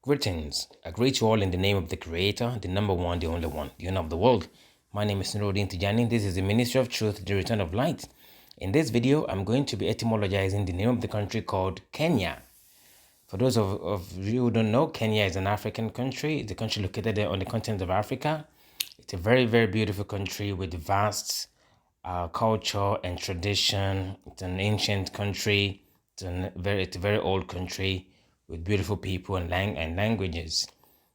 Greetings. I greet you all in the name of the Creator, the number one, the only one, the owner of the world. My name is Nuruddin Tijani. This is the Ministry of Truth, the Return of Light. In this video, I'm going to be etymologizing the name of the country called Kenya. For those of you who don't know, Kenya is an African country. It's a country located on the continent of Africa. It's a very, very beautiful country with vast culture and tradition. It's an ancient country. It's a very old country with beautiful people and languages.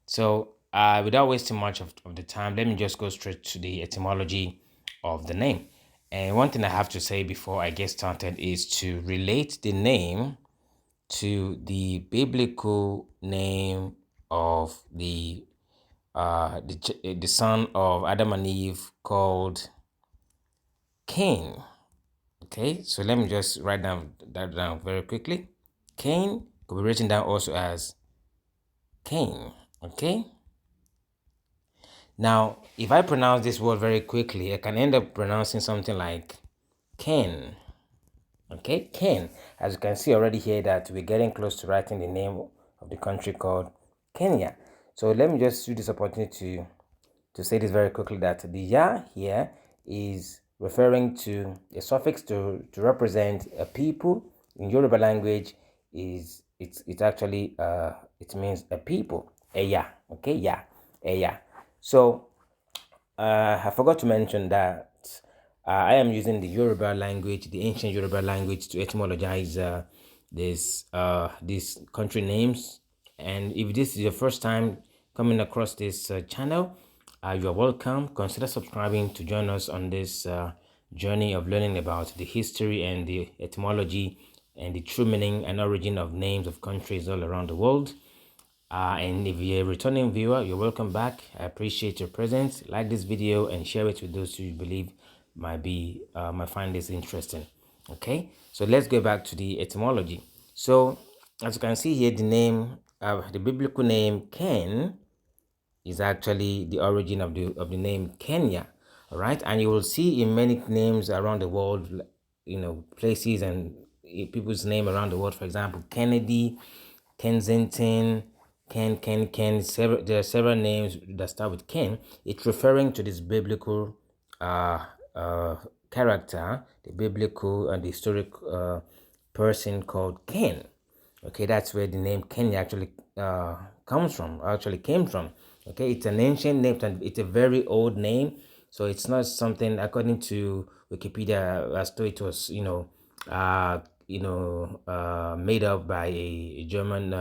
So without wasting much of the time, let me just go straight to the etymology of the name. And one thing I have to say before I get started is to relate the name to the biblical name of the son of Adam and Eve called Cain. Okay, so let me just write that down very quickly. Cain could be written down also as Cain. Okay. Now, if I pronounce this word very quickly, I can end up pronouncing something like Ken. Okay, Ken. As you can see already here that we're getting close to writing the name of the country called Kenya. So let me just use this opportunity to say this very quickly, that the ya here is referring to a suffix to represent a people. In Yoruba language, it's actually it means a people. Eya. Okay, yeah, eya. So I forgot to mention that I am using the Yoruba language, the ancient Yoruba language, to etymologize these country names. And if this is your first time coming across this channel, you are welcome. Consider subscribing to join us on this journey of learning about the history and the etymology and the true meaning and origin of names of countries all around the world. And if you're a returning viewer, you're welcome back. I appreciate your presence. Like this video and share it with those who you believe might find this interesting. Okay, so let's go back to the etymology. So as you can see here, the name, the biblical name Ken, is actually the origin of the name Kenya. All right, and you will see in many names around the world, places and people's name around the world. For example, Kennedy, Kensington, Ken. There are several names that start with Ken. It's referring to this biblical character, the biblical and the historic person called Ken. Okay, that's where the name Kenya actually came from. Okay, it's an ancient name and it's a very old name, so it's not something, according to Wikipedia, as though it was made up by a German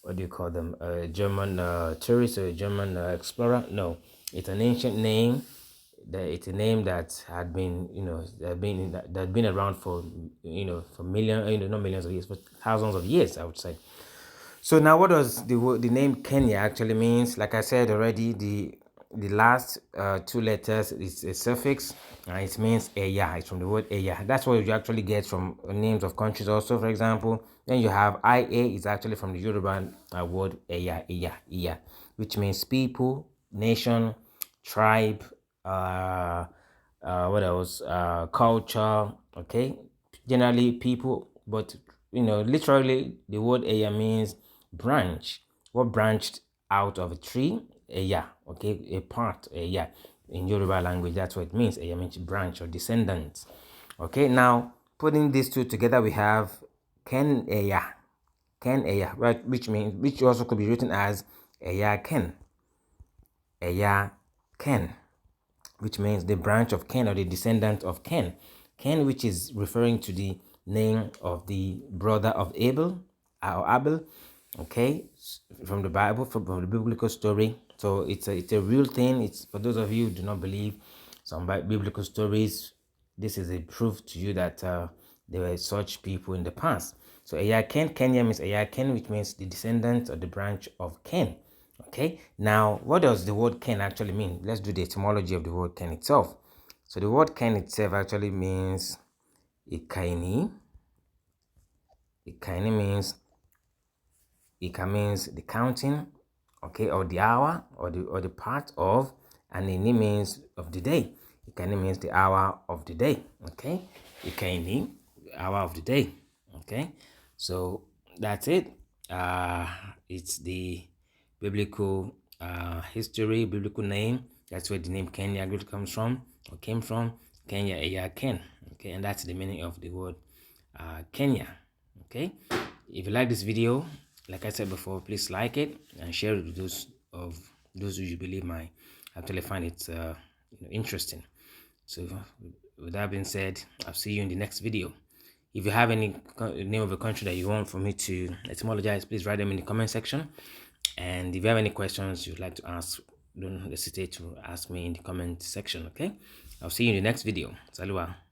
what do you call them, a German tourist or a German explorer. No, it's an ancient name. It's a name that had been, that had been around for, for millions, not millions of years, but thousands of years, I would say. So now, what does the name Kenya actually means? Like I said already, the last two letters is a suffix, and it means Eya. It's from the word Eya. That's what you actually get from names of countries also, for example. Then you have IA, is actually from the Yoruba word Eya, Eya, Iya, which means people, nation, tribe, what else? Culture, okay? Generally people, but literally the word Eya means branch. What branched out of a tree? Eya, okay? A part, Eya. In Yoruba language, that's what it means. Eya means branch or descendants. Okay, now putting these two together, we have Ken Eya. Ken Eya, right? Which also could be written as Eya Ken. Eya Ken, which means the branch of Ken or the descendant of Ken. Ken, which is referring to the name of the brother of Abel, or Abel, okay, from the Bible, from the biblical story. So it's a real thing. It's for those of you who do not believe some biblical stories. This is a proof to you that there were such people in the past. So Eyaken, Kenya means Eyaken, which means the descendant or the branch of Ken. Okay, now what does the word Ken actually mean? Let's do the etymology of the word Ken itself. So the word Ken itself actually means Ikaini. Ikaini means the counting, okay, or the hour, or the part of, and Ini means of the day. Ikaini means the hour of the day, okay? Ikaini, hour of the day, okay? So that's it. It's the biblical history, biblical name. That's where the name Kenya comes from or came from. Kenya, Eya Ken. Okay, and that's the meaning of the word Kenya. Okay, if you like this video, like I said before, please like it and share it with those who you believe might actually find it interesting. So with that being said, I'll see you in the next video. If you have any name of a country that you want for me to etymologize, please write them in the comment section. And if you have any questions you'd like to ask, don't hesitate to ask me in the comment section. Okay, I'll see you in the next video. Salua.